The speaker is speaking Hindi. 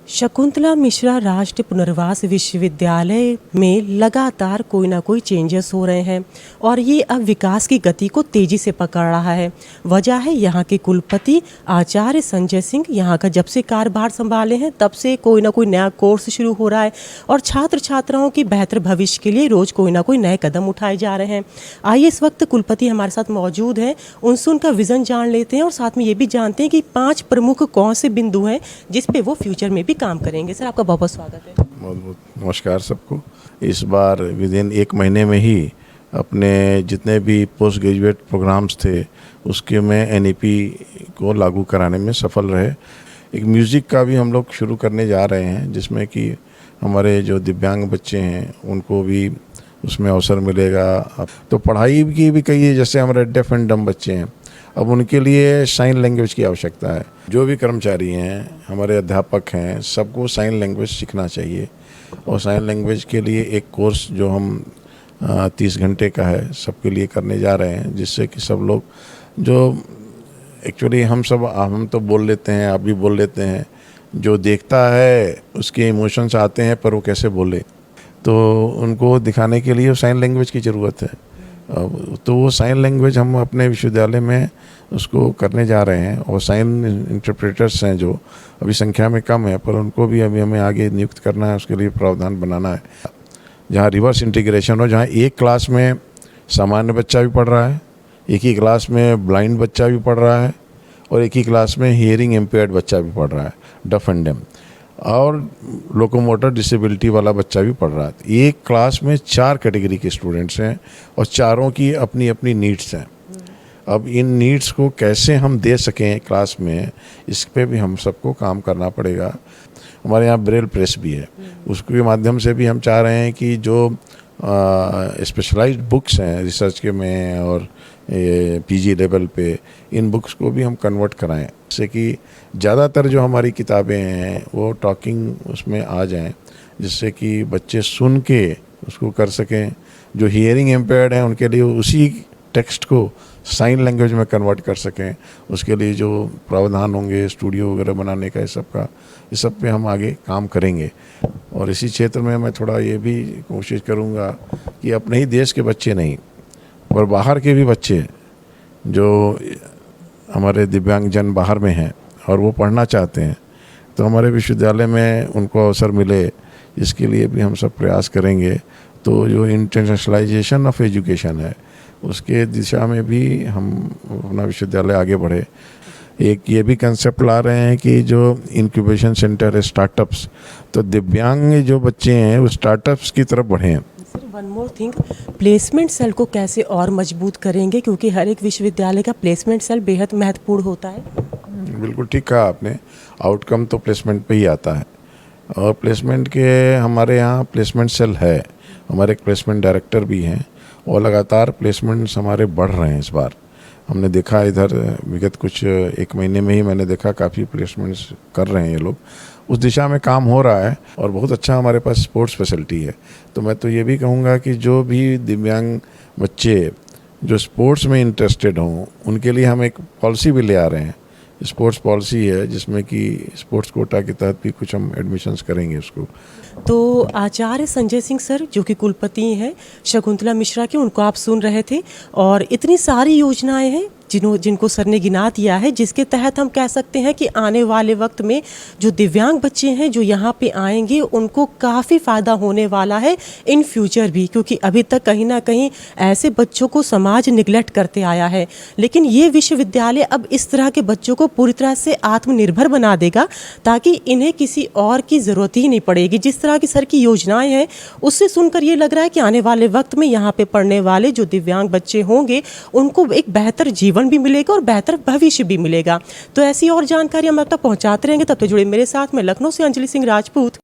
शकुंतला मिश्रा राष्ट्रीय पुनर्वास विश्वविद्यालय में लगातार कोई ना कोई चेंजेस हो रहे हैं और ये अब विकास की गति को तेज़ी से पकड़ रहा है। वजह है यहाँ के कुलपति आचार्य संजय सिंह। यहाँ का जब से कार्यभार संभाले हैं तब से कोई ना कोई नया कोर्स शुरू हो रहा है और छात्र छात्राओं की बेहतर भविष्य के लिए रोज़ कोई ना कोई नए कदम उठाए जा रहे हैं। आइए इस वक्त कुलपति हमारे साथ मौजूद हैं, उनसे उनका विज़न जान लेते हैं और साथ में ये भी जानते हैं कि 5 प्रमुख कौन से बिंदु हैं जिस पे वो फ्यूचर में भी काम करेंगे। सर, आपका बहुत बहुत स्वागत है। बहुत बहुत नमस्कार सबको। इस बार विदिन 1 महीने में ही अपने जितने भी पोस्ट ग्रेजुएट प्रोग्राम्स थे उसके में एनईपी को लागू कराने में सफल रहे। एक म्यूज़िक का भी हम लोग शुरू करने जा रहे हैं जिसमें कि हमारे जो दिव्यांग बच्चे हैं उनको भी उसमें अवसर मिलेगा। तो पढ़ाई की भी कई, जैसे हमारे डेफ एंड डम बच्चे हैं, अब उनके लिए साइन लैंग्वेज की आवश्यकता है। जो भी कर्मचारी हैं, हमारे अध्यापक हैं, सबको साइन लैंग्वेज सीखना चाहिए और साइन लैंग्वेज के लिए एक कोर्स जो हम 30 घंटे का है सबके लिए करने जा रहे हैं, जिससे कि सब लोग जो एक्चुअली हम तो बोल लेते हैं, आप भी बोल लेते हैं, जो देखता है उसके इमोशंस आते हैं पर वो कैसे बोले, तो उनको दिखाने के लिए साइन लैंग्वेज की ज़रूरत है। तो वो साइन लैंग्वेज हम अपने विश्वविद्यालय में उसको करने जा रहे हैं और साइन इंटरप्रेटर्स हैं जो अभी संख्या में कम है पर उनको भी अभी हमें आगे नियुक्त करना है, उसके लिए प्रावधान बनाना है जहाँ रिवर्स इंटीग्रेशन हो, जहाँ एक क्लास में सामान्य बच्चा भी पढ़ रहा है, एक ही क्लास में ब्लाइंड बच्चा भी पढ़ रहा है और एक ही क्लास में हियरिंग इम्पेयर्ड बच्चा भी पढ़ रहा है, डफ एंड डम, और लोकोमोटर डिसेबिलिटी वाला बच्चा भी पढ़ रहा है। एक क्लास में 4 कैटेगरी के स्टूडेंट्स हैं और चारों की अपनी अपनी नीड्स हैं। अब इन नीड्स को कैसे हम दे सकें क्लास में, इस पे भी हम सबको काम करना पड़ेगा। हमारे यहाँ ब्रेल प्रेस भी है, उसके माध्यम से भी हम चाह रहे हैं कि जो स्पेशलाइज्ड बुक्स हैं रिसर्च के में और पीजी लेवल पे, इन बुक्स को भी हम कन्वर्ट कराएं, जिससे कि ज़्यादातर जो हमारी किताबें हैं वो टॉकिंग उसमें आ जाएं, जिससे कि बच्चे सुन के उसको कर सकें। जो हियरिंग इम्पेयर्ड हैं उनके लिए उसी टेक्स्ट को साइन लैंग्वेज में कन्वर्ट कर सकें। उसके लिए जो प्रावधान होंगे स्टूडियो वगैरह बनाने का, इस सब पे हम आगे काम करेंगे। और इसी क्षेत्र में मैं थोड़ा ये भी कोशिश करूँगा कि अपने ही देश के बच्चे नहीं और बाहर के भी बच्चे जो हमारे दिव्यांगजन बाहर में हैं और वो पढ़ना चाहते हैं तो हमारे विश्वविद्यालय में उनको अवसर मिले, इसके लिए भी हम सब प्रयास करेंगे। तो जो इंटरनेशनलाइजेशन ऑफ एजुकेशन है उसके दिशा में भी हम अपना विश्वविद्यालय आगे बढ़े। एक ये भी कंसेप्ट ला रहे हैं कि जो इंक्यूबेशन सेंटर है स्टार्टअप्स, तो दिव्यांग जो बच्चे हैं वो स्टार्टअप्स की तरफ बढ़ें। One more thing, placement cell को कैसे और मजबूत करेंगे, क्योंकि हर एक विश्वविद्यालय का प्लेसमेंट सेल बेहद महत्वपूर्ण होता है। बिल्कुल ठीक कहा आपने, आउटकम तो प्लेसमेंट पे ही आता है और प्लेसमेंट के हमारे यहाँ प्लेसमेंट सेल है, हमारे एक प्लेसमेंट डायरेक्टर भी हैं और लगातार प्लेसमेंट्स हमारे बढ़ रहे हैं। इस बार हमने देखा इधर विगत कुछ 1 महीने में ही मैंने देखा काफ़ी प्लेसमेंट्स कर रहे हैं ये लोग, उस दिशा में काम हो रहा है और बहुत अच्छा हमारे पास स्पोर्ट्स फैसिलिटी है। तो मैं तो ये भी कहूँगा कि जो भी दिव्यांग बच्चे जो स्पोर्ट्स में इंटरेस्टेड हों उनके लिए हम एक पॉलिसी भी ले आ रहे हैं, स्पोर्ट्स पॉलिसी है जिसमें कि स्पोर्ट्स कोटा के तहत भी कुछ हम एडमिशन्स करेंगे उसको। तो आचार्य संजय सिंह सर जो कि कुलपति हैं शकुंतला मिश्रा के, उनको आप सुन रहे थे और इतनी सारी योजनाएं हैं जिनको सर ने गिना दिया है, जिसके तहत हम कह सकते हैं कि आने वाले वक्त में जो दिव्यांग बच्चे हैं जो यहाँ पे आएंगे उनको काफ़ी फ़ायदा होने वाला है इन फ्यूचर भी, क्योंकि अभी तक कहीं ना कहीं ऐसे बच्चों को समाज निगलेक्ट करते आया है। लेकिन ये विश्वविद्यालय अब इस तरह के बच्चों को पूरी तरह से आत्मनिर्भर बना देगा ताकि इन्हें किसी और की ज़रूरत ही नहीं पड़ेगी। जिस तरह की सर की योजनाएँ हैं उससे सुनकर ये लग रहा है कि आने वाले वक्त में यहाँ पे पढ़ने वाले जो दिव्यांग बच्चे होंगे उनको एक बेहतर जीवन भी मिलेगा और बेहतर भविष्य भी मिलेगा। तो ऐसी और जानकारी हम अब तक पहुंचाते रहेंगे। तब तक जुड़े मेरे साथ, मैं लखनऊ से अंजलि सिंह राजपूत।